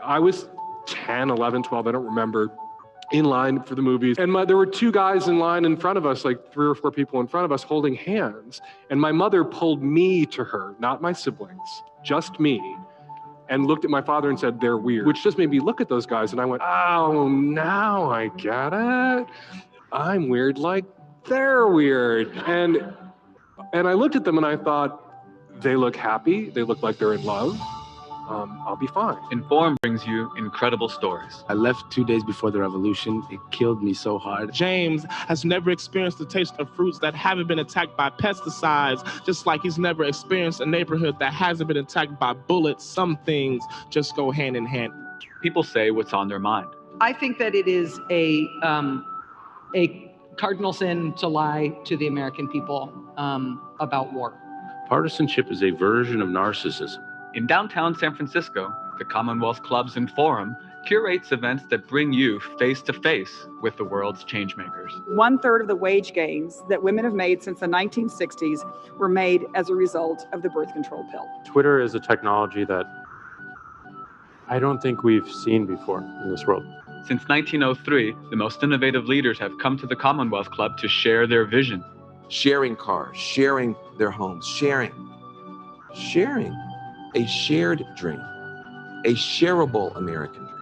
I was 10, 11, 12, I don't remember, in line for the movies. And there were two guys in line in front of us, like 3 or 4 people in front of us holding hands. And my mother pulled me to her, not my siblings, just me, and looked at my father and said, "They're weird," which just made me look at those guys. And I went, oh, now I get it. I'm weird like they're weird. And I looked at them and I thought, they look happy. They look like they're in love. I'll be fine. Inform brings you incredible stories. I left 2 days before the revolution. It killed me so hard. James has never experienced the taste of fruits that haven't been attacked by pesticides, just like he's never experienced a neighborhood that hasn't been attacked by bullets. Some things just go hand in hand. People say what's on their mind. I think that it is a cardinal sin to lie to the American people about war. Partisanship is a version of narcissism. In downtown San Francisco, the Commonwealth Clubs and Forum curates events that bring you face to face with the world's changemakers. 1/3 of the wage gains that women have made since the 1960s were made as a result of the birth control pill. Twitter is a technology that I don't think we've seen before in this world. Since 1903, the most innovative leaders have come to the Commonwealth Club to share their vision. Sharing cars, sharing their homes, sharing a shared dream, a shareable American dream.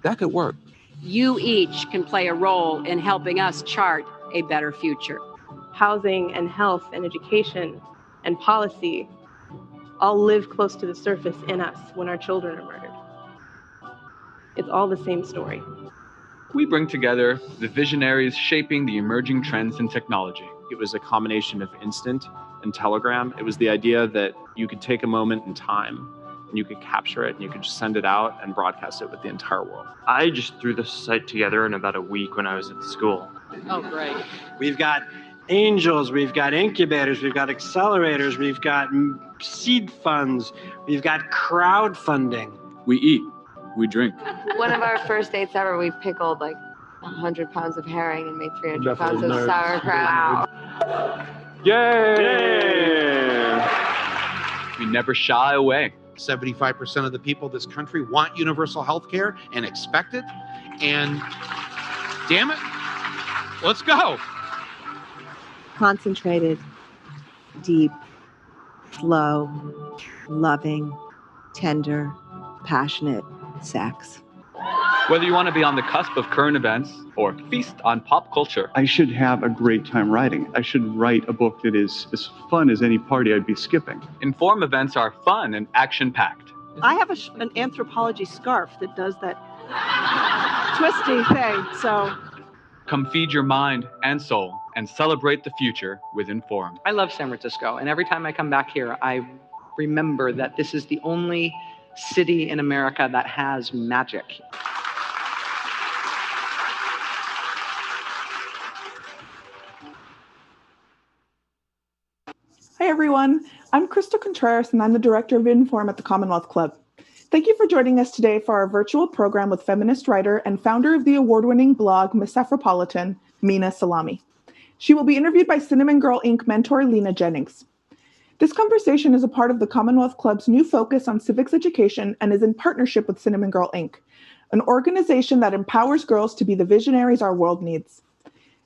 That could work. You each can play a role in helping us chart a better future. Housing and health and education and policy all live close to the surface in us when our children are murdered. It's all the same story. We bring together the visionaries shaping the emerging trends in technology. It was a combination of Instant and Telegram. It was the idea that you could take a moment in time and you could capture it and you could just send it out and broadcast it with the entire world. I just threw the site together in about a week when I was at school. Oh, great. We've got angels, we've got incubators, we've got accelerators, we've got seed funds, we've got crowdfunding. We eat, we drink. One of our first dates ever, we pickled like 100 pounds of herring and made 300 pounds of sauerkraut. Wow. Yay! We never shy away. 75% of the people of this country want universal health care and expect it. And damn it, let's go. Concentrated, deep, slow, loving, tender, passionate sex. Whether you want to be on the cusp of current events or feast on pop culture. I should have a great time writing. I should write a book that is as fun as any party I'd be skipping. Inform events are fun and action-packed. I have an anthropology scarf that does that twisty thing, so. Come feed your mind and soul and celebrate the future with Inform. I love San Francisco, and every time I come back here, I remember that this is the only city in America that has magic. Hi everyone, I'm Crystal Contreras and I'm the Director of Inform at the Commonwealth Club. Thank you for joining us today for our virtual program with feminist writer and founder of the award-winning blog Miss Afropolitan, Mina Salami. She will be interviewed by Cinnamon Girl Inc. mentor Lena Jennings. This conversation is a part of the Commonwealth Club's new focus on civics education and is in partnership with Cinnamon Girl Inc., an organization that empowers girls to be the visionaries our world needs.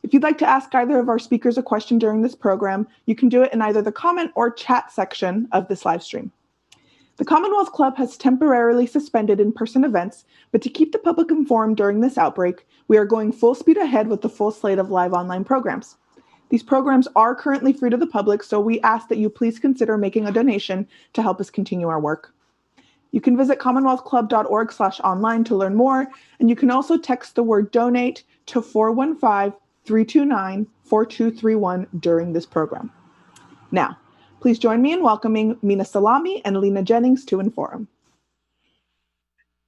If you'd like to ask either of our speakers a question during this program, you can do it in either the comment or chat section of this live stream. The Commonwealth Club has temporarily suspended in-person events, but to keep the public informed during this outbreak, we are going full speed ahead with the full slate of live online programs. These programs are currently free to the public, so we ask that you please consider making a donation to help us continue our work. You can visit commonwealthclub.org/online to learn more, and you can also text the word donate to 415-329-4231 during this program. Now, please join me in welcoming Mina Salami and Lena Jennings to Inform.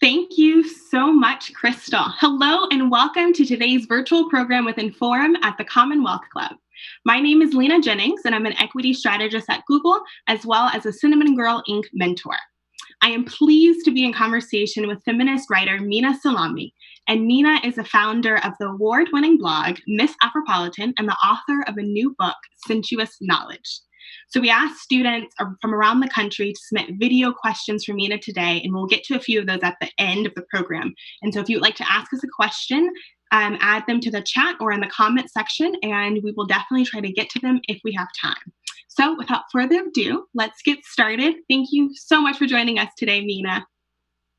Thank you so much, Crystal. Hello and welcome to today's virtual program with Inform at the Commonwealth Club. My name is Lena Jennings and I'm an equity strategist at Google as well as a Cinnamon Girl Inc. mentor. I am pleased to be in conversation with feminist writer Mina Salami. And Mina is the founder of the award-winning blog Miss Afropolitan and the author of a new book, Sensuous Knowledge. So we asked students from around the country to submit video questions for Mina today, and we'll get to a few of those at the end of the program. And so if you would like to ask us a question, add them to the chat or in the comment section, and we will definitely try to get to them if we have time. So without further ado, let's get started. Thank you so much for joining us today, Mina.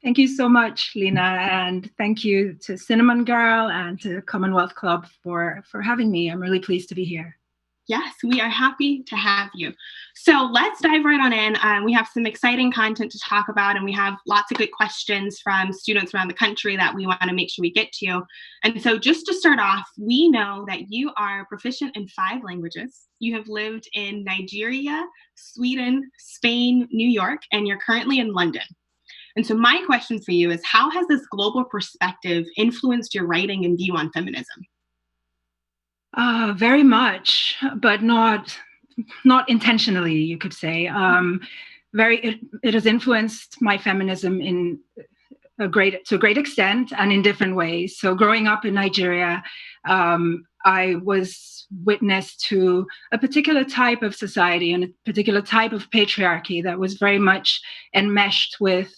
Thank you so much, Lena, and thank you to Cinnamon Girl and to Commonwealth Club for having me. I'm really pleased to be here. Yes, we are happy to have you. So let's dive right on in. We have some exciting content to talk about, and we have lots of good questions from students around the country that we want to make sure we get to. And so just to start off, we know that you are proficient in 5 languages. You have lived in Nigeria, Sweden, Spain, New York, and you're currently in London. And so my question for you is, how has this global perspective influenced your writing and view on feminism? Very much, but not intentionally, you could say. It has influenced my feminism to a great extent and in different ways. So growing up in Nigeria, I was witness to a particular type of society and a particular type of patriarchy that was very much enmeshed with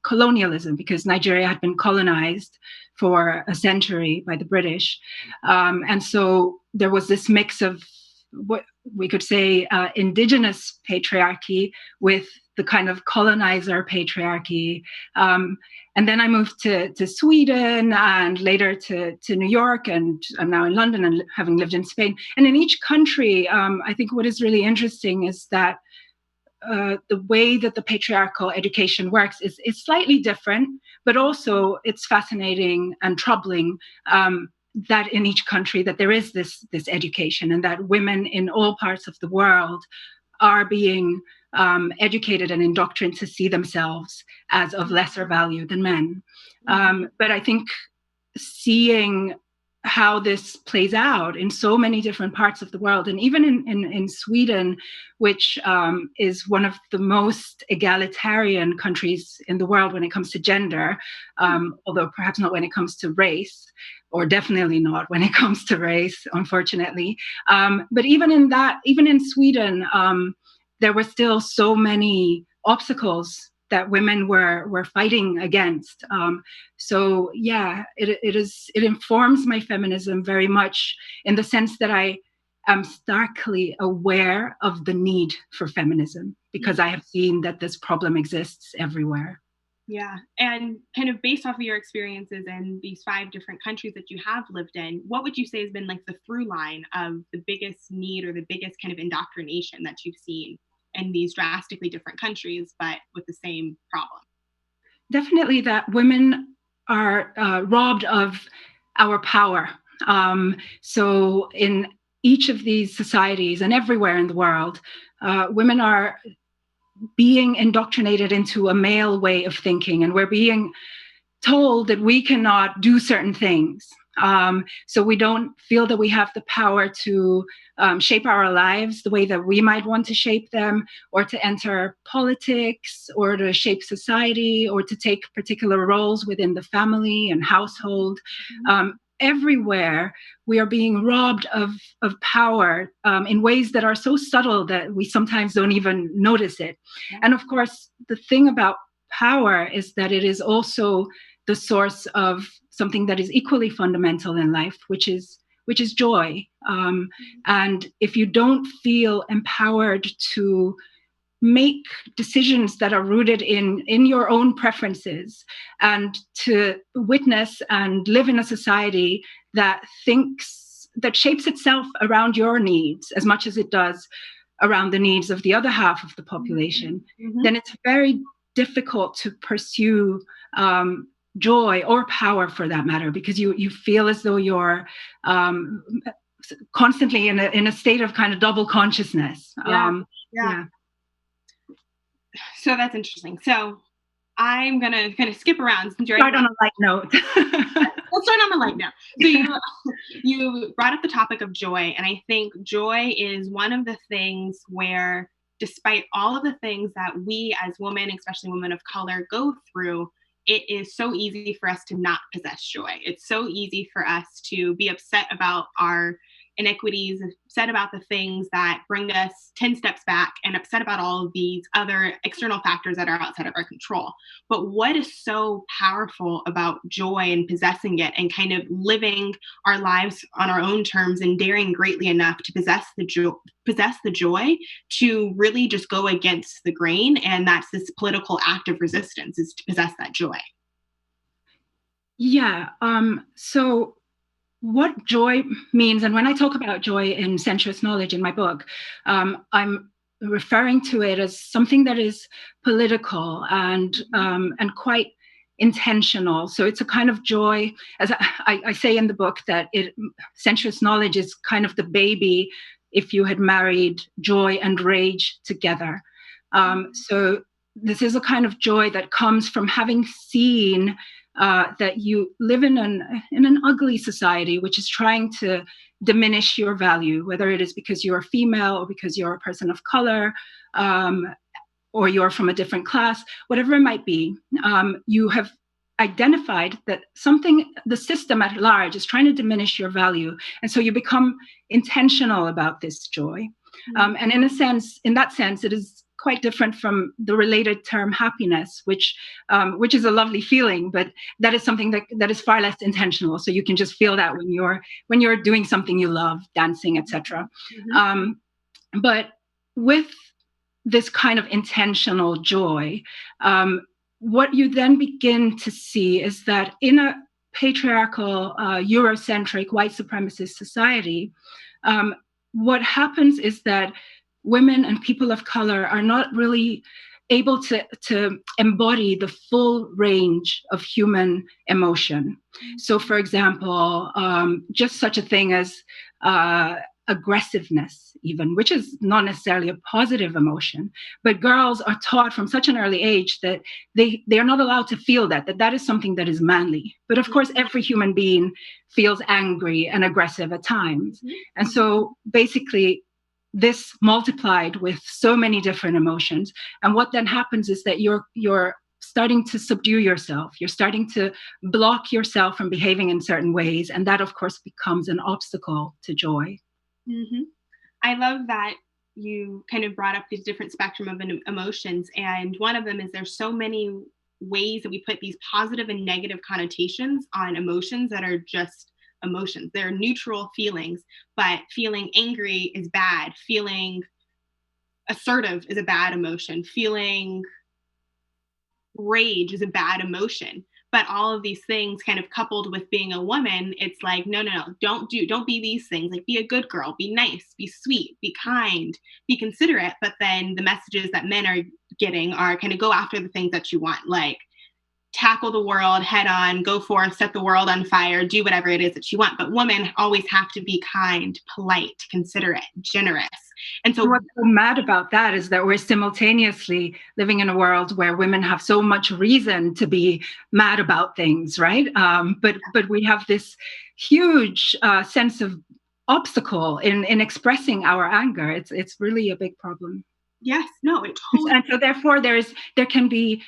colonialism, because Nigeria had been colonized for a century by the British. And so there was this mix of what we could say indigenous patriarchy with the kind of colonizer patriarchy. And then I moved to Sweden and later to New York, and I'm now in London and having lived in Spain. And in each country, I think what is really interesting is that the way that the patriarchal education works is slightly different, but also it's fascinating and troubling that in each country that there is this education, and that women in all parts of the world are being educated and indoctrinated to see themselves as of lesser value than men. But I think seeing how this plays out in so many different parts of the world, and even in Sweden, which is one of the most egalitarian countries in the world when it comes to gender, although perhaps not when it comes to race, or definitely not when it comes to race, unfortunately. But even in Sweden, there were still so many obstacles that women were fighting against. So yeah, it informs my feminism very much in the sense that I am starkly aware of the need for feminism, because I have seen that this problem exists everywhere. Yeah, and kind of based off of your experiences in these 5 different countries that you have lived in, what would you say has been like the through line of the biggest need or the biggest kind of indoctrination that you've seen in these drastically different countries, but with the same problem? Definitely that women are robbed of our power. So in each of these societies and everywhere in the world, women are being indoctrinated into a male way of thinking, and we're being told that we cannot do certain things. So we don't feel that we have the power to shape our lives the way that we might want to shape them, or to enter politics, or to shape society, or to take particular roles within the family and household. Everywhere we are being robbed of power in ways that are so subtle that we sometimes don't even notice it. And of course, the thing about power is that it is also the source of something that is equally fundamental in life, which is joy. And if you don't feel empowered to make decisions that are rooted in your own preferences, and to witness and live in a society that shapes itself around your needs as much as it does around the needs of the other half of the population, then it's very difficult to pursue joy or power, for that matter, because you feel as though you're constantly in a state of kind of double consciousness. Yeah. So that's interesting. So I'm going to kind of skip around. Start on a light note. Let's start on a light note. So you brought up the topic of joy, and I think joy is one of the things where despite all of the things that we as women, especially women of color, go through, it is so easy for us to not possess joy. It's so easy for us to be upset about our inequities, upset about the things that bring us 10 steps back, and upset about all of these other external factors that are outside of our control. But what is so powerful about joy and possessing it and kind of living our lives on our own terms and daring greatly enough to possess the joy to really just go against the grain? And that's this political act of resistance, is to possess that joy. Yeah. So what joy means, and when I talk about joy in Sensuous Knowledge in my book, I'm referring to it as something that is political and quite intentional. So it's a kind of joy, as I say in the book, that Sensuous Knowledge is kind of the baby if you had married joy and rage together. So this is a kind of joy that comes from having seen that you live in an ugly society, which is trying to diminish your value, whether it is because you're a female or because you're a person of color, or you're from a different class, whatever it might be. You have identified that the system at large is trying to diminish your value. And so you become intentional about this joy. And in that sense, it is quite different from the related term happiness, which is a lovely feeling, but that is something that is far less intentional. So you can just feel that when you're doing something you love, dancing, etc. But with this kind of intentional joy, what you then begin to see is that in a patriarchal, Eurocentric, white supremacist society, what happens is that women and people of color are not really able to embody the full range of human emotion. So, for example, just such a thing as aggressiveness, even, which is not necessarily a positive emotion, but girls are taught from such an early age that they are not allowed to feel that is something that is manly. But of course, every human being feels angry and aggressive at times. And so basically, this multiplied with so many different emotions. And what then happens is that you're starting to subdue yourself. You're starting to block yourself from behaving in certain ways. And that, of course, becomes an obstacle to joy. Mm-hmm. I love that you kind of brought up these different spectrum of emotions. And one of them is there's so many ways that we put these positive and negative connotations on emotions that are just emotions. They're neutral feelings, but feeling angry is bad. Feeling assertive is a bad emotion. Feeling rage is a bad emotion. But all of these things kind of coupled with being a woman, it's like, no, don't be these things. Like, be a good girl, be nice, be sweet, be kind, be considerate. But then the messages that men are getting are kind of go after the things that you want, like tackle the world head on, go forth, set the world on fire, do whatever it is that you want. But women always have to be kind, polite, considerate, generous. And so what's so mad about that is that we're simultaneously living in a world where women have so much reason to be mad about things, right? But we have this huge sense of obstacle in expressing our anger. It's really a big problem. Yes, no, it totally. And so therefore there can be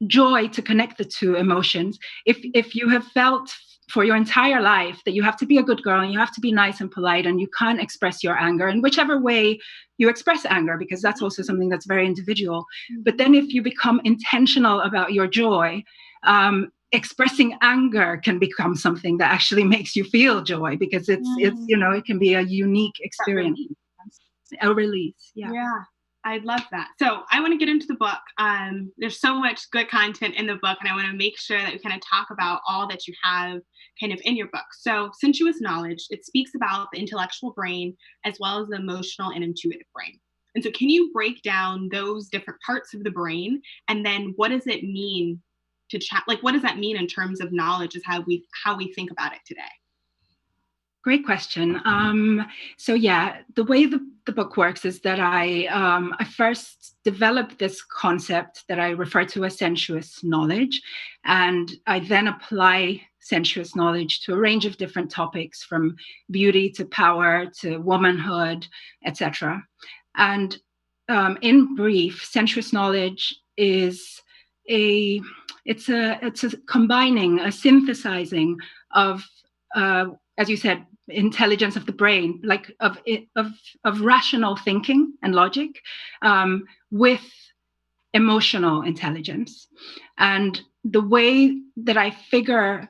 joy to connect the two emotions. If you have felt for your entire life that you have to be a good girl and you have to be nice and polite and you can't express your anger in whichever way you express anger, because that's also something that's very individual. But then if you become intentional about your joy, expressing anger can become something that actually makes you feel joy, because it's it can be a unique experience. A release. Yeah. I love that. So I want to get into the book. There's so much good content in the book, and I want to make sure that we kind of talk about all that you have kind of in your book. So Sensuous Knowledge, it speaks about the intellectual brain as well as the emotional and intuitive brain. And so can you break down those different parts of the brain, and then what does it mean to what does that mean in terms of knowledge, is how we think about it today? Great question. So yeah, the way the book works is that I first developed this concept that I refer to as sensuous knowledge, and I then apply sensuous knowledge to a range of different topics, from beauty to power to womanhood, etc. And in brief, sensuous knowledge is it's a combining, a synthesizing of, as you said, intelligence of the brain, like of rational thinking and logic, with emotional intelligence. And the way that I figure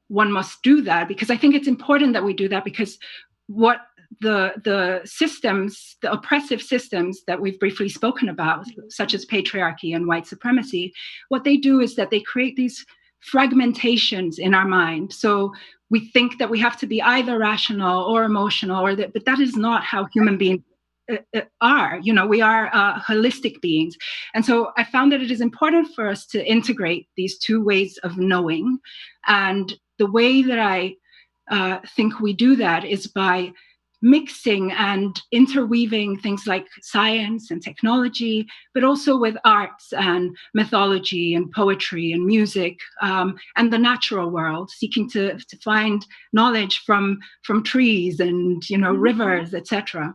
one must do that, because I think it's important that we do that, because what the systems, the oppressive systems that we've briefly spoken about, such as patriarchy and white supremacy, what they do is that they create these fragmentations in our mind. So we think that we have to be either rational or emotional, but that is not how human beings are. We are holistic beings. And so I found that it is important for us to integrate these two ways of knowing. And the way that I think we do that is by mixing and interweaving things like science and technology, but also with arts and mythology and poetry and music, and the natural world, seeking to find knowledge from trees and rivers, etc.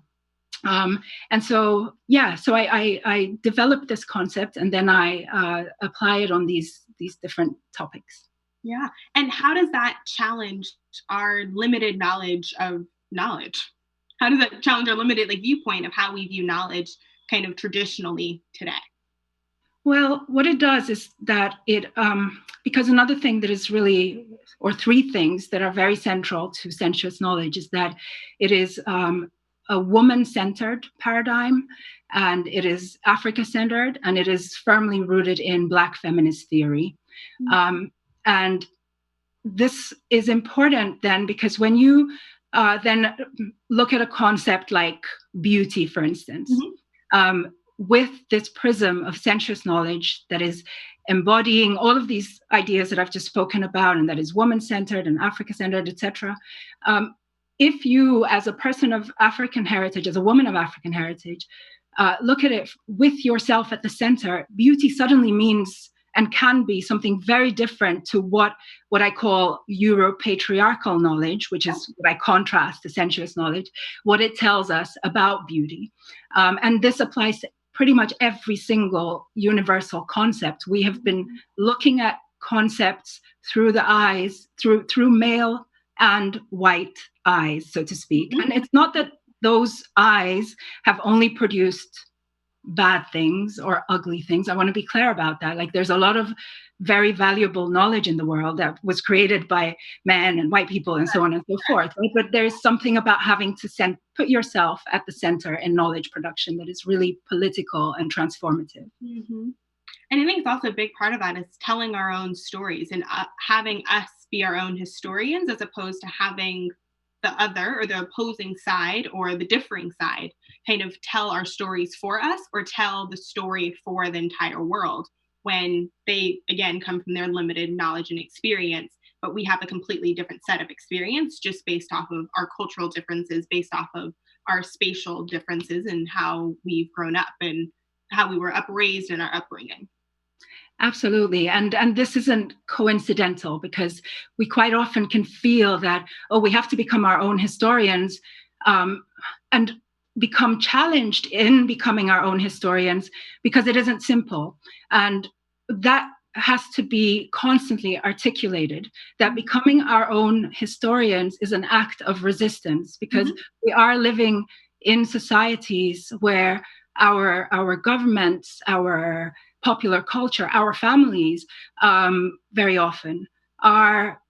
And so I developed this concept, and then I apply it on these different topics. Yeah. And how does that challenge our limited knowledge of knowledge? How does that challenge our limited viewpoint of how we view knowledge kind of traditionally today? Well, what it does is that it, because another thing that is really, or three things that are very central to sensuous knowledge, is that it is a woman-centered paradigm, and it is Africa-centered, and it is firmly rooted in Black feminist theory. And this is important then, because when you then look at a concept like beauty, for instance, with this prism of sensuous knowledge that is embodying all of these ideas that I've just spoken about, and that is woman-centered and Africa-centered, etc. If you, as a person of African heritage, as a woman of African heritage, look at it with yourself at the center, beauty suddenly means and can be something very different to what I call Euro-patriarchal knowledge, which is what I contrast to sensuous knowledge, what it tells us about beauty. And this applies to pretty much every single universal concept. We have been looking at concepts through the eyes, through male and white eyes, so to speak. And it's not that those eyes have only produced bad things or ugly things. I want to be clear about that. There's a lot of very valuable knowledge in the world that was created by men and white people and so on and so forth. Right? But there's something about having to put yourself at the center in knowledge production that is really political and transformative. Mm-hmm. And I think it's also a big part of that is telling our own stories and having us be our own historians, as opposed to having the other or the opposing side or the differing side kind of tell our stories for us, or tell the story for the entire world, when they, again, come from their limited knowledge and experience, but we have a completely different set of experience just based off of our cultural differences, based off of our spatial differences and how we've grown up and how we were upraised in our upbringing. Absolutely. And this isn't coincidental, because we quite often can feel that, we have to become our own historians, and become challenged in becoming our own historians, because it isn't simple. And that has to be constantly articulated, that becoming our own historians is an act of resistance, because we are living in societies where our governments, our popular culture, our families, very often are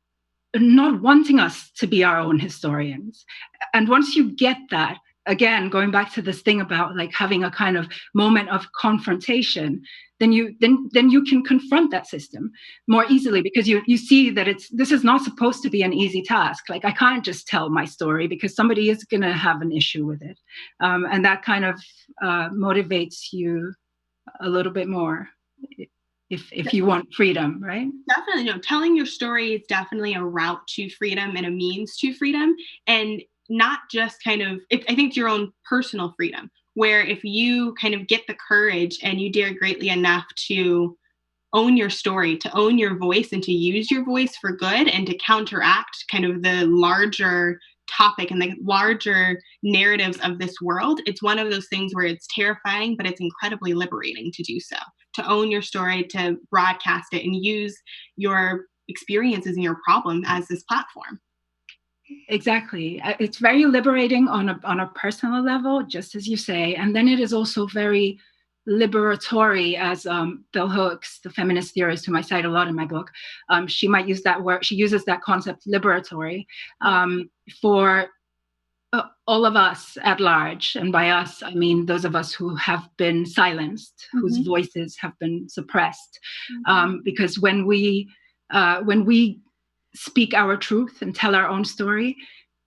not wanting us to be our own historians. And once you get that, again, going back to this thing about having a kind of moment of confrontation, then you can confront that system more easily, because you see that this is not supposed to be an easy task. I can't just tell my story, because somebody is going to have an issue with it. And that kind of motivates you a little bit more if you want freedom, right? Definitely. No, telling your story is definitely a route to freedom and a means to freedom, and not just I think it's your own personal freedom, where if you kind of get the courage and you dare greatly enough to own your story, to own your voice, and to use your voice for good, and to counteract kind of the larger topic and the larger narratives of this world, it's one of those things where it's terrifying, but it's incredibly liberating to do so, to own your story, to broadcast it, and use your experiences and your problem as this platform. Exactly. It's very liberating on a personal level, just as you say. And then it is also very liberatory, as Bell Hooks, the feminist theorist whom I cite a lot in my book, she might use that word. She uses that concept, liberatory, for all of us at large. And by us, I mean those of us who have been silenced, whose voices have been suppressed. Because when we speak our truth and tell our own story,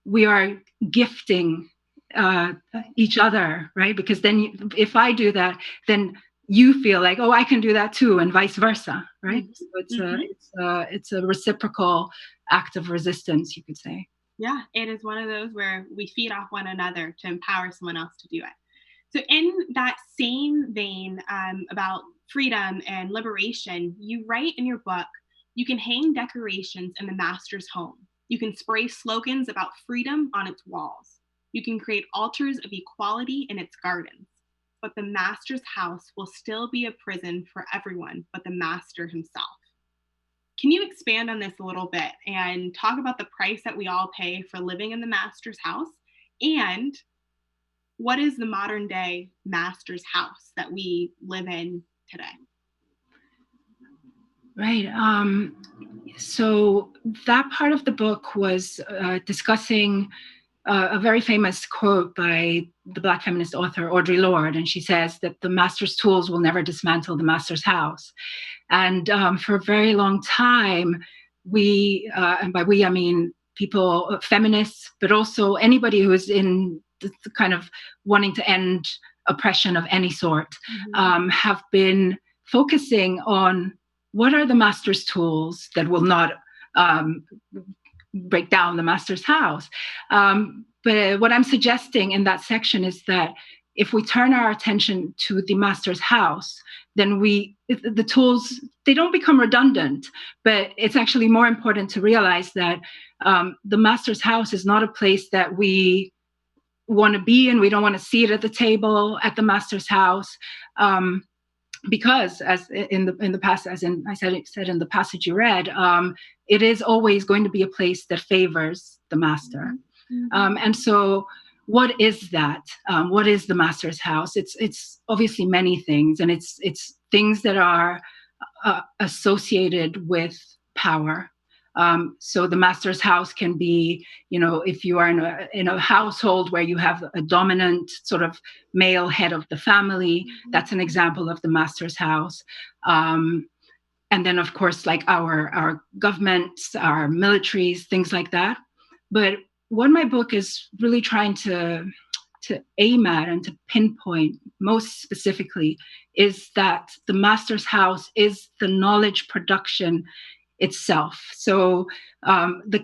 we are gifting each other, right? Because then if I do that, then you feel like, oh, I can do that too, and vice versa, right? So it's a reciprocal act of resistance, you could say. Yeah, it is one of those where we feed off one another to empower someone else to do it. So in that same vein about freedom and liberation, you write in your book, you can hang decorations in the master's home. You can spray slogans about freedom on its walls. You can create altars of equality in its gardens. But the master's house will still be a prison for everyone but the master himself. Can you expand on this a little bit and talk about the price that we all pay for living in the master's house? And what is the modern day master's house that we live in today? Right. So that part of the book was discussing a very famous quote by the Black feminist author Audre Lorde, and she says that the master's tools will never dismantle the master's house. And for a very long time, we, and by we I mean people, feminists, but also anybody who is in the kind of wanting to end oppression of any sort, have been focusing on what are the master's tools that will not break down the master's house. But what I'm suggesting in that section is that if we turn our attention to the master's house, then the tools, they don't become redundant, but it's actually more important to realize that the master's house is not a place that we want to be in. We don't want to see it at the table at the master's house. Because as in the past, as in I said in the passage you read, it is always going to be a place that favors the master. And so what is that? What is the master's house? It's obviously many things, and it's things that are associated with power. So the master's house can be, if you are in a household where you have a dominant sort of male head of the family, that's an example of the master's house. And then, of course, like our governments, our militaries, things like that. But what my book is really trying to aim at and to pinpoint most specifically is that the master's house is the knowledge production itself. So the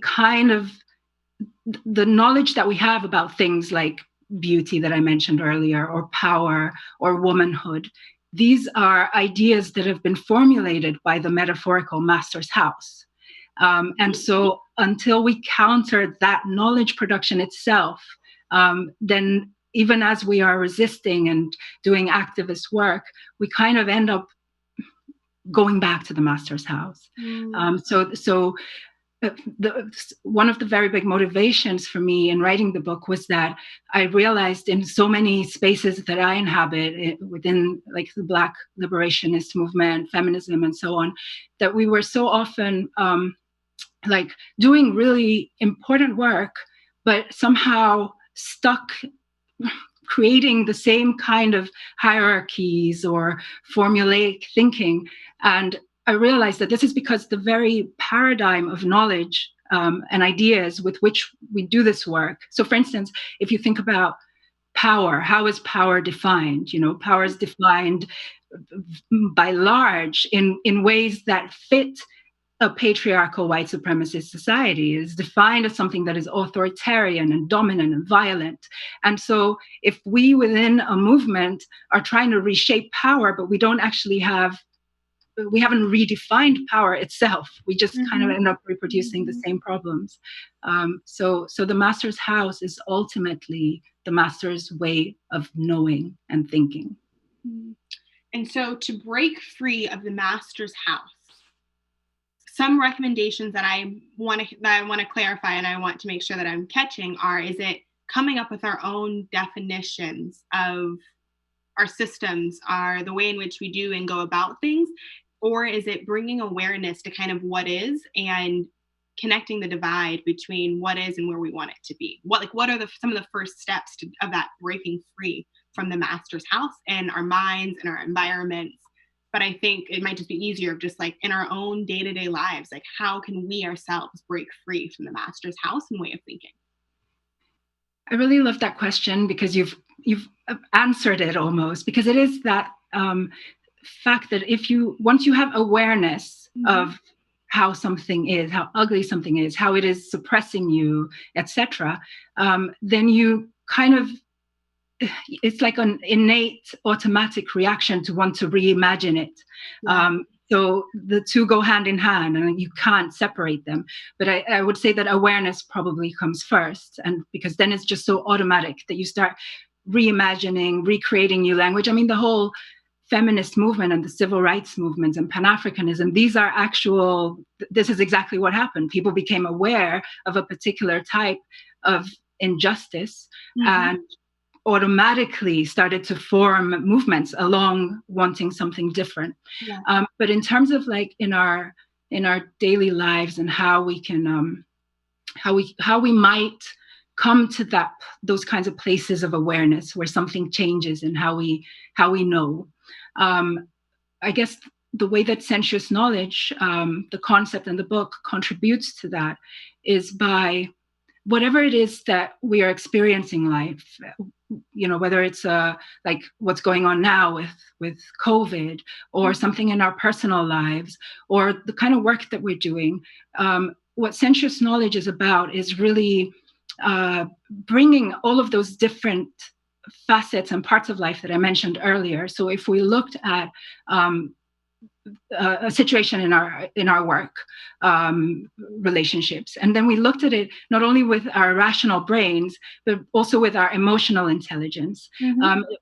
knowledge that we have about things like beauty that I mentioned earlier, or power, or womanhood, these are ideas that have been formulated by the metaphorical master's house. And so until we counter that knowledge production itself, then even as we are resisting and doing activist work, we kind of end up going back to the master's house. So one of the very big motivations for me in writing the book was that I realized in so many spaces that I inhabit within like the Black liberationist movement, feminism, and so on, that we were so often like doing really important work, but somehow stuck creating the same kind of hierarchies or formulaic thinking. And I realized that this is because the very paradigm of knowledge and ideas with which we do this work. So for instance, if you think about power, how is power defined? Power is defined by large in ways that fit a patriarchal white supremacist society. Is defined as something that is authoritarian and dominant and violent. And so if we within a movement are trying to reshape power, but we don't actually have we haven't redefined power itself. We just kind of end up reproducing the same problems. So the master's house is ultimately the master's way of knowing and thinking. And so to break free of the master's house, some recommendations that I want to clarify and I want to make sure that I'm catching are, is it coming up with our own definitions of our systems, are the way in which we do and go about things, or is it bringing awareness to kind of what is and connecting the divide between what is and where we want it to be? What are some of the first steps of that breaking free from the master's house and our minds and our environments? But I think it might just be easier of just like in our own day-to-day lives, like how can we ourselves break free from the master's house and way of thinking? I really love that question because you've answered it almost, because it is that fact that once you have awareness of how something is, how ugly something is, how it is suppressing you, etc., then you kind of, it's like an innate automatic reaction to want to reimagine it. So the two go hand in hand and you can't separate them. But I would say that awareness probably comes first, and because then it's just so automatic that you start reimagining, recreating new language. I mean, the whole feminist movement and the civil rights movements and Pan-Africanism, this is exactly what happened. People became aware of a particular type of injustice and automatically started to form movements along wanting something different. But in terms of like in our daily lives and how we can how we might come to those kinds of places of awareness where something changes and how we know, I guess the way that sensuous knowledge, the concept in the book, contributes to that is by whatever it is that we are experiencing in life, whether it's like what's going on now with COVID, or something in our personal lives, or the kind of work that we're doing. What sensuous knowledge is about is really bringing all of those different facets and parts of life that I mentioned earlier. So if we looked at a situation in our work relationships, and then we looked at it not only with our rational brains but also with our emotional intelligence.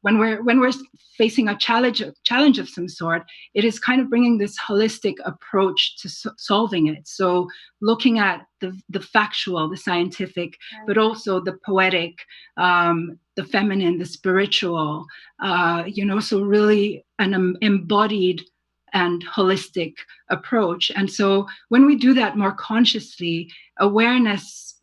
When we're facing a challenge of some sort, it is kind of bringing this holistic approach to solving it. So looking at the factual, the scientific, but also the poetic, the feminine, the spiritual, so really an embodied and holistic approach. And so when we do that more consciously, awareness,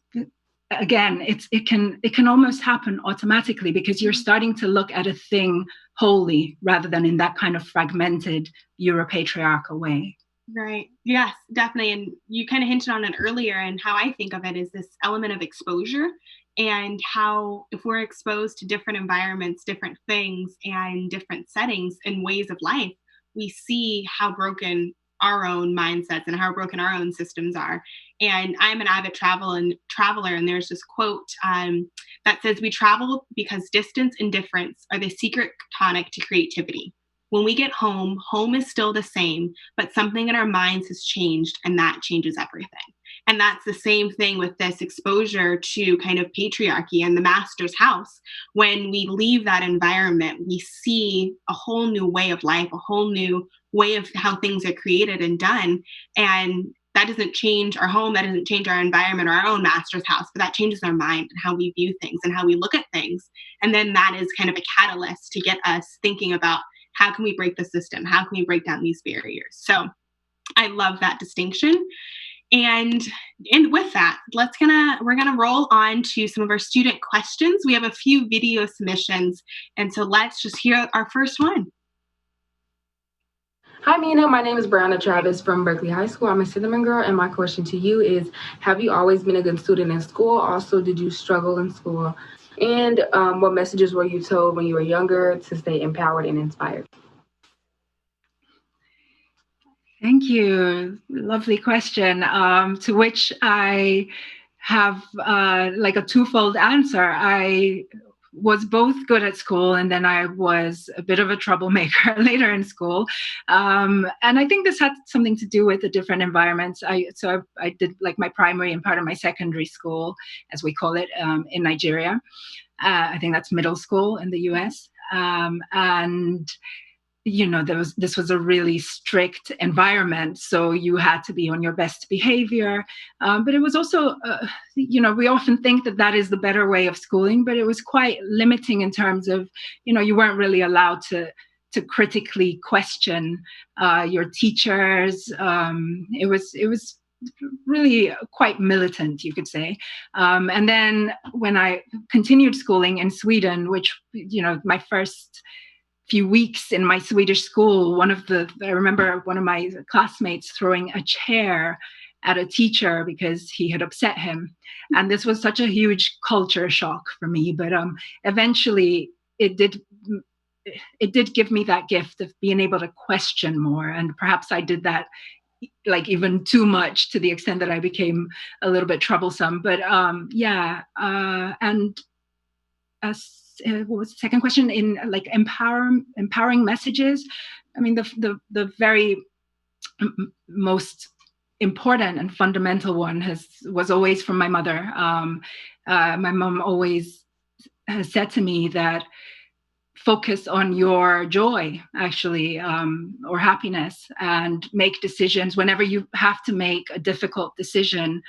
again, it can almost happen automatically, because you're starting to look at a thing wholly rather than in that kind of fragmented Europatriarchal way. Right. Yes, definitely. And you kind of hinted on it earlier, and how I think of it is this element of exposure, and how if we're exposed to different environments, different things, and different settings and ways of life, we see how broken our own mindsets and how broken our own systems are. And I'm an avid traveler, and there's this quote that says, "We travel because distance and difference are the secret tonic to creativity. When we get home, home is still the same, but something in our minds has changed, and that changes everything." And that's the same thing with this exposure to kind of patriarchy and the master's house. When we leave that environment, we see a whole new way of life, a whole new way of how things are created and done. And that doesn't change our home, that doesn't change our environment or our own master's house, but that changes our mind and how we view things and how we look at things. And then that is kind of a catalyst to get us thinking about, how can we break the system? How can we break down these barriers? So I love that distinction. And with that, we're gonna roll on to some of our student questions. We have a few video submissions, and so let's just hear our first one. Hi, Mina. My name is Brianna Travis from Berkeley High School. I'm a Cinnamon girl, and my question to you is, have you always been a good student in school? Also, did you struggle in school? And what messages were you told when you were younger to stay empowered and inspired? Thank you. Lovely question, to which I have like a twofold answer. was both good at school, and then I was a bit of a troublemaker later in school. And I think this had something to do with the different environments. I did like my primary and part of my secondary school, as we call it, in Nigeria. I think that's middle school in the US. And this was a really strict environment, so you had to be on your best behavior. But it was also, we often think that is the better way of schooling, but it was quite limiting in terms of, you weren't really allowed to critically question your teachers. It was really quite militant, you could say. And then when I continued schooling in Sweden, which, my first few weeks in my Swedish school, I remember one of my classmates throwing a chair at a teacher because he had upset him. And this was such a huge culture shock for me. But eventually it did give me that gift of being able to question more. And perhaps I did that like even too much, to the extent that I became a little bit troublesome. But and what was the second question? In like empowering messages, I mean, the very most important and fundamental one was always from my mother. My mom always has said to me that focus on your joy, actually, or happiness, and make decisions. Whenever you have to make a difficult decision,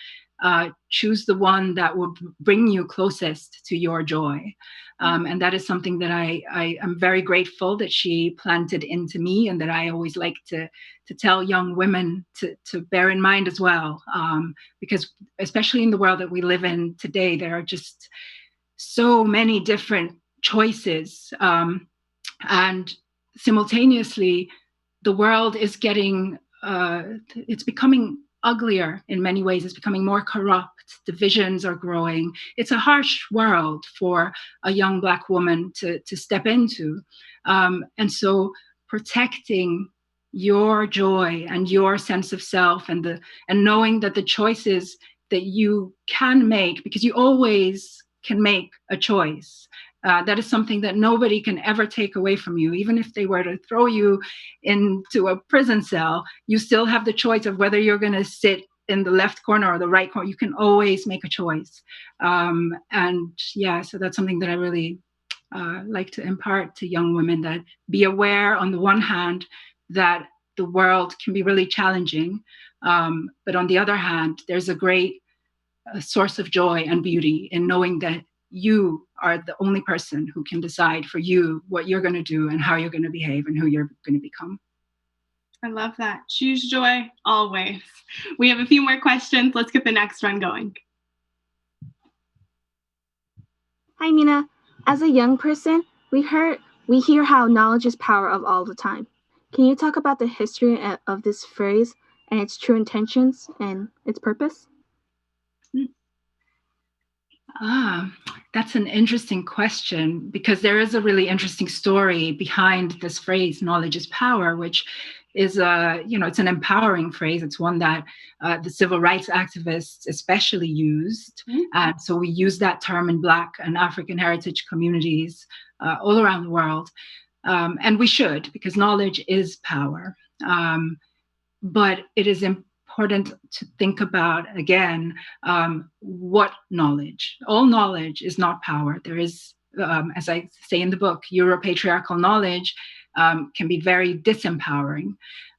choose the one that will bring you closest to your joy. And that is something that I am very grateful that she planted into me, and that I always like to tell young women to bear in mind as well. Because especially in the world that we live in today, there are just so many different choices. And simultaneously, the world is it's becoming uglier in many ways. It's becoming more corrupt. Divisions are growing. It's a harsh world for a young Black woman to step into. And so protecting your joy and your sense of self, and knowing that the choices that you can make, because you always can make a choice. That is something that nobody can ever take away from you. Even if they were to throw you into a prison cell, you still have the choice of whether you're going to sit in the left corner or the right corner. You can always make a choice. So that's something that I really like to impart to young women, that be aware, on the one hand, that the world can be really challenging. But on the other hand, there's a great source of joy and beauty in knowing that you are the only person who can decide for you what you're going to do and how you're going to behave and who you're going to become. I love that. Choose joy always. We have a few more questions. Let's get the next one going. Hi, Mina. As a young person, we hear how knowledge is power of all the time. Can you talk about the history of this phrase and its true intentions and its purpose? That's an interesting question, because there is a really interesting story behind this phrase, knowledge is power, which is it's an empowering phrase. It's one that the civil rights activists especially used. And so we use that term in Black and African heritage communities all around the world. And we should, because knowledge is power. But it is important to think about, again, what knowledge. All knowledge is not power. There is, as I say in the book, Europatriarchal knowledge can be very disempowering.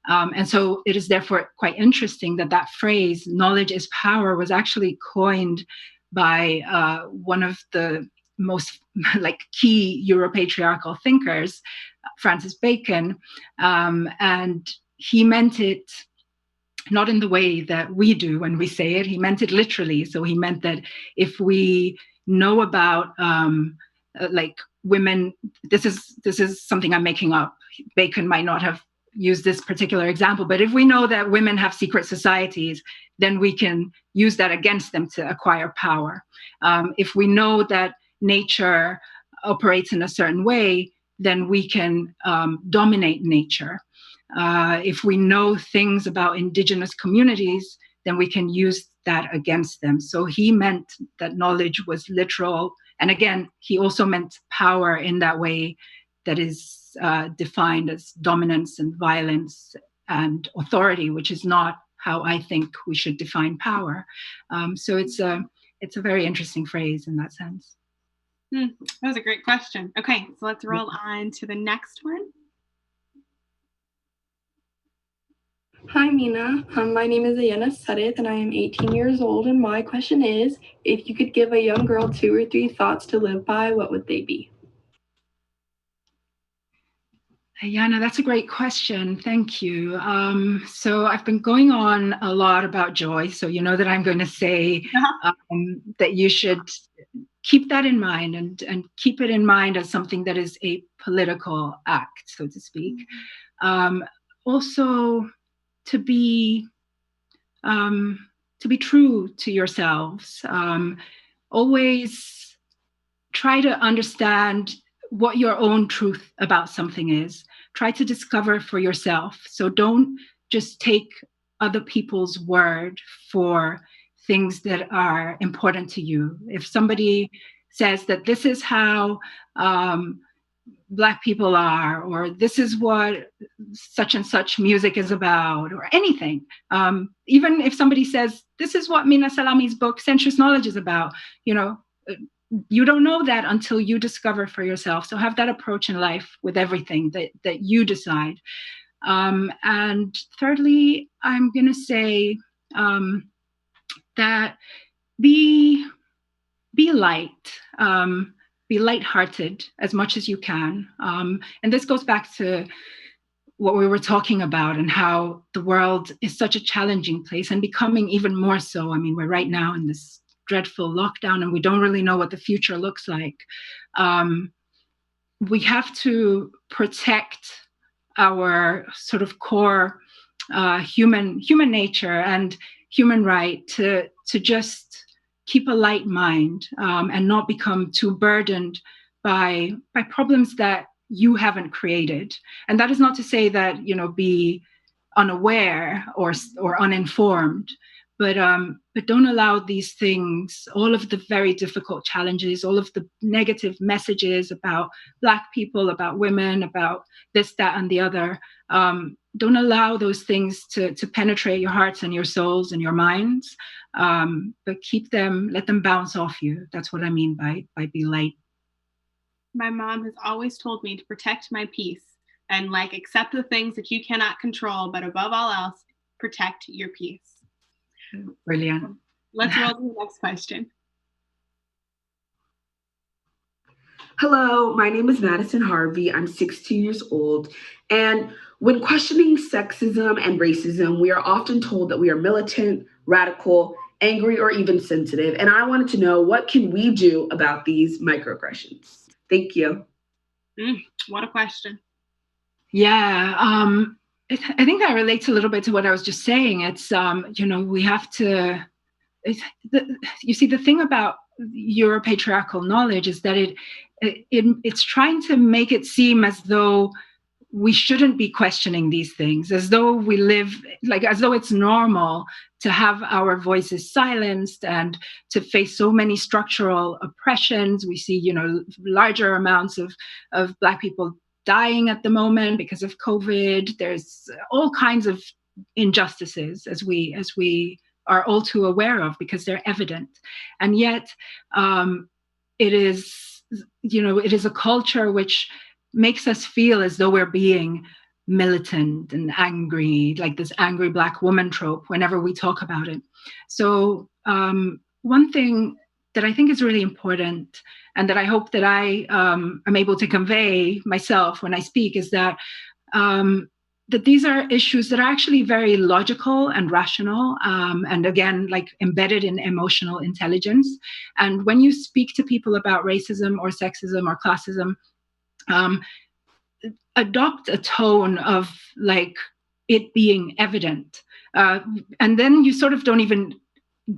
And so it is therefore quite interesting that phrase, knowledge is power, was actually coined by one of the most key Europatriarchal thinkers, Francis Bacon. And he meant it not in the way that we do when we say it. He meant it literally. So he meant that if we know about women, this is something I'm making up. Bacon might not have used this particular example, but if we know that women have secret societies, then we can use that against them to acquire power. If we know that nature operates in a certain way, then we can dominate nature. If we know things about indigenous communities, then we can use that against them. So he meant that knowledge was literal And again, he also meant power in that way that is defined as dominance and violence and authority, which is not how I think we should define power. So it's a very interesting phrase in that sense. That was a great question. Okay, so let's roll on to the next one. Hi, Mina. My name is Ayana Sadith, and I am 18 years old. And my question is, if you could give a young girl 2 or 3 thoughts to live by, what would they be? Ayana, that's a great question. Thank you. So I've been going on a lot about joy. So you know that I'm going to say that you should keep that in mind and keep it in mind as something that is a political act, so to speak. Also, to be true to yourselves. Always try to understand what your own truth about something is. Try to discover for yourself. So don't just take other people's word for things that are important to you. If somebody says that this is how Black people are, or this is what such and such music is about, or anything. Even if somebody says, this is what Mina Salami's book, Sensuous Knowledge, is about, you don't know that until you discover for yourself. So have that approach in life with everything that you decide. And thirdly, I'm going to say that be light. Be lighthearted as much as you can. And this goes back to what we were talking about and how the world is such a challenging place and becoming even more so. I mean, we're right now in this dreadful lockdown and we don't really know what the future looks like. We have to protect our sort of core human nature and human right to just keep a light mind and not become too burdened by problems that you haven't created. And that is not to say that, be unaware or uninformed, but don't allow these things, all of the very difficult challenges, all of the negative messages about Black people, about women, about this, that, and the other. Don't allow those things to penetrate your hearts and your souls and your minds, but let them bounce off you. That's what I mean by be light. My mom has always told me to protect my peace and accept the things that you cannot control, but above all else, protect your peace. Brilliant. Let's roll to the next question. Hello, my name is Madison Harvey. I'm 16 years old. And when questioning sexism and racism, we are often told that we are militant, radical, angry, or even sensitive. And I wanted to know, what can we do about these microaggressions? Thank you. What a question. Yeah, I think that relates a little bit to what I was just saying. It's, we have to, you see, the thing about Europatriarchal knowledge is that it's trying to make it seem as though we shouldn't be questioning these things, as though we live, as though it's normal to have our voices silenced and to face so many structural oppressions. We see, larger amounts of Black people dying at the moment because of COVID. There's all kinds of injustices as we are all too aware of because they're evident. And yet it is a culture which makes us feel as though we're being militant and angry, like this angry Black woman trope whenever we talk about it. So one thing that I think is really important and that I hope that I am able to convey myself when I speak is that that these are issues that are actually very logical and rational, and again, embedded in emotional intelligence. And when you speak to people about racism or sexism or classism, adopt a tone of it being evident. And then you sort of don't even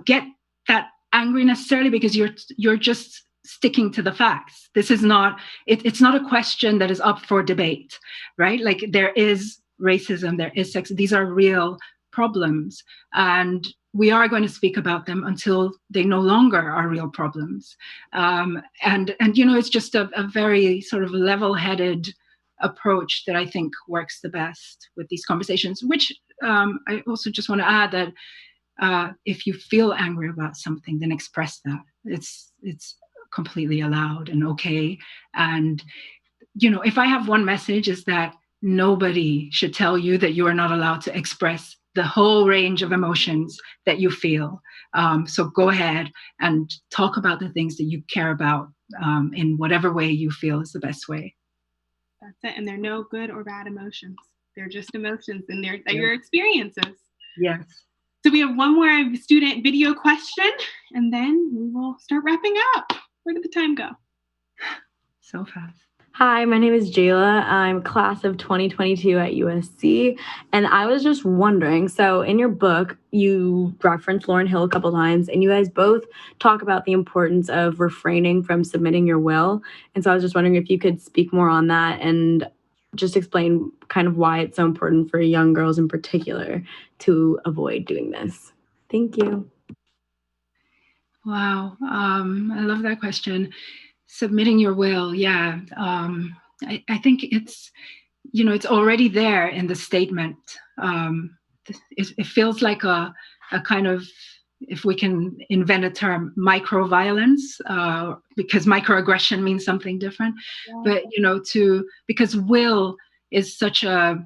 get that angry necessarily because you're just sticking to the facts. This is not, it's not a question that is up for debate, right? There is racism, there is sex, these are real problems. And we are going to speak about them until they no longer are real problems. And it's just a very sort of level-headed approach that I think works the best with these conversations, which I also just want to add that if you feel angry about something, then express that. It's completely allowed and okay. And, if I have one message, is that nobody should tell you that you are not allowed to express the whole range of emotions that you feel. So go ahead and talk about the things that you care about in whatever way you feel is the best way. That's it. And they're no good or bad emotions. They're just emotions, and they're your experiences. Yes. So we have one more student video question, and then we will start wrapping up. Where did the time go? So fast. Hi, my name is Jayla. I'm class of 2022 at USC. And I was just wondering, so in your book, you reference Lauryn Hill a couple times, and you guys both talk about the importance of refraining from submitting your will. And so I was just wondering if you could speak more on that and just explain kind of why it's so important for young girls in particular to avoid doing this. Thank you. Wow. I love that question. Submitting your will. Yeah. I think it's, it's already there in the statement. It feels like a kind of, if we can invent a term, micro-violence, because microaggression means something different. Yeah. But, because will is such a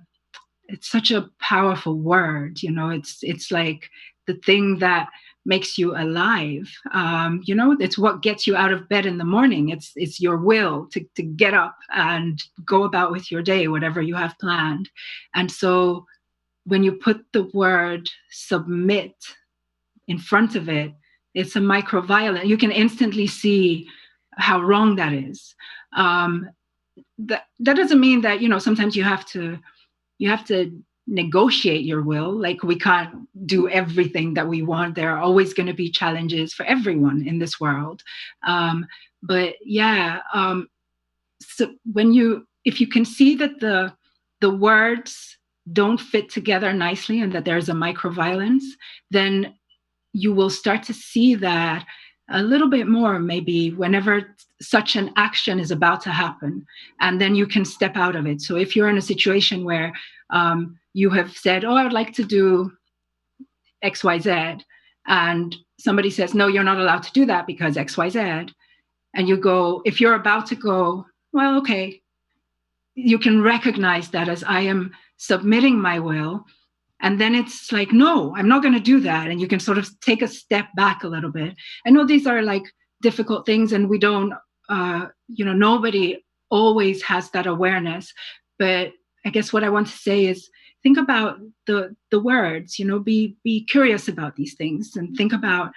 powerful word, it's like the thing that makes you alive. It's what gets you out of bed in the morning. It's your will to get up and go about with your day, whatever you have planned. And so when you put the word submit in front of it, it's a micro-violence. You can instantly see how wrong that is. That doesn't mean that, sometimes you have to negotiate your will. Like, we can't do everything that we want. There are always going to be challenges for everyone in this world. But yeah, so if you can see that the words don't fit together nicely and that there's a micro-violence, then you will start to see that a little bit more, maybe whenever such an action is about to happen, and then you can step out of it. So if you're in a situation where you have said, I would like to do XYZ, and somebody says, no, you're not allowed to do that because XYZ. And you go, if you're about to go, well, okay, you can recognize that as I am submitting my will. And then it's like, no, I'm not going to do that. And you can sort of take a step back a little bit. I know these are like difficult things, and we don't, nobody always has that awareness. But I guess what I want to say is, think about the words, be curious about these things, and think about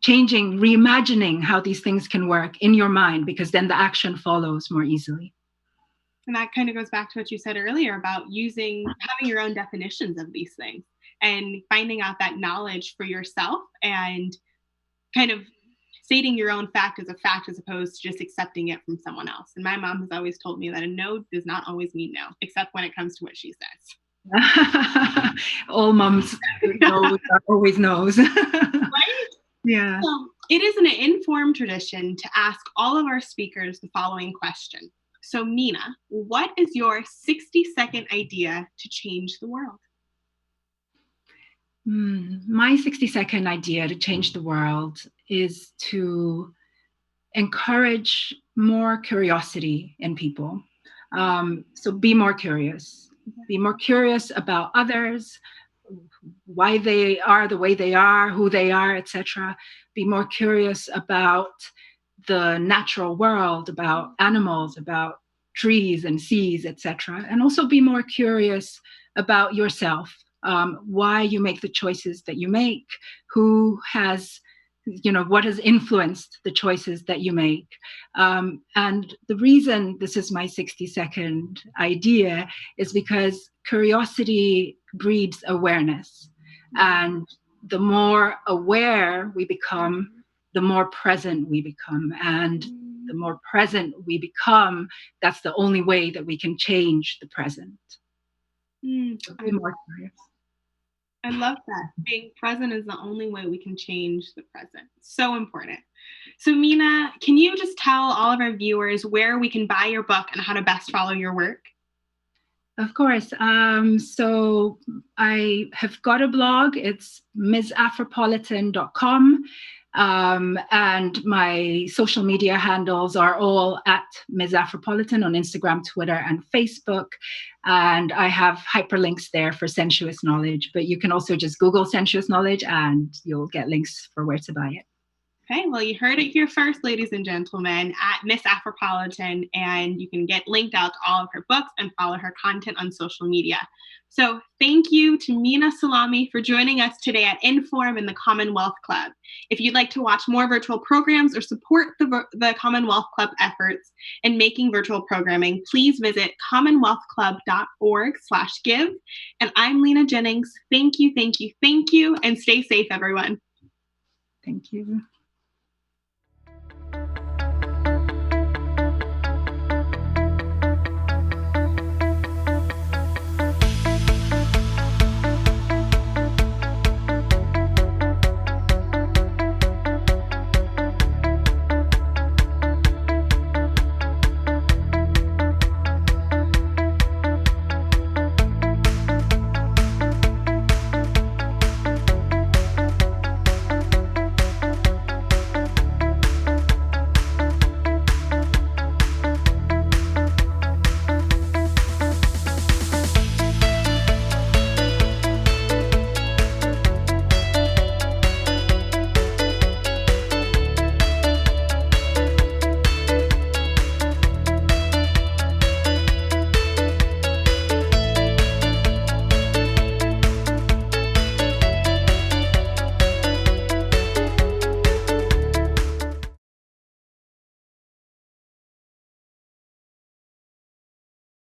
changing, reimagining how these things can work in your mind, because then the action follows more easily. And that kind of goes back to what you said earlier about having your own definitions of these things and finding out that knowledge for yourself and kind of stating your own fact as a fact as opposed to just accepting it from someone else. And my mom has always told me that a no does not always mean no, except when it comes to what she says. All moms knows, always knows. Right? Yeah. So it is an informed tradition to ask all of our speakers the following question. So Mina, what is your 60-second idea to change the world? My 60-second idea to change the world is to encourage more curiosity in people. So be more curious. Be more curious about others, why they are the way they are, who they are, etc. Be more curious about the natural world, about animals, about trees and seas, etc. And also be more curious about yourself, why you make the choices that you make, who has, what has influenced the choices that you make. And the reason this is my 60-second idea is because curiosity breeds awareness. And the more aware we become, the more present we become. And the more present we become, that's the only way that we can change the present. So be more curious. I love that. Being present is the only way we can change the present. So important. So Mina, can you just tell all of our viewers where we can buy your book and how to best follow your work? Of course. So I have got a blog. It's msafropolitan.com. And my social media handles are all at Ms. Afropolitan on Instagram, Twitter, and Facebook. And I have hyperlinks there for Sensuous Knowledge, but you can also just Google Sensuous Knowledge and you'll get links for where to buy it. Okay, well, you heard it here first, ladies and gentlemen, at Miss Afropolitan, and you can get linked out to all of her books and follow her content on social media. So thank you to Mina Salami for joining us today at Inform in the Commonwealth Club. If you'd like to watch more virtual programs or support the Commonwealth Club efforts in making virtual programming, please visit commonwealthclub.org/give. And I'm Lena Jennings. Thank you, and stay safe, everyone. Thank you.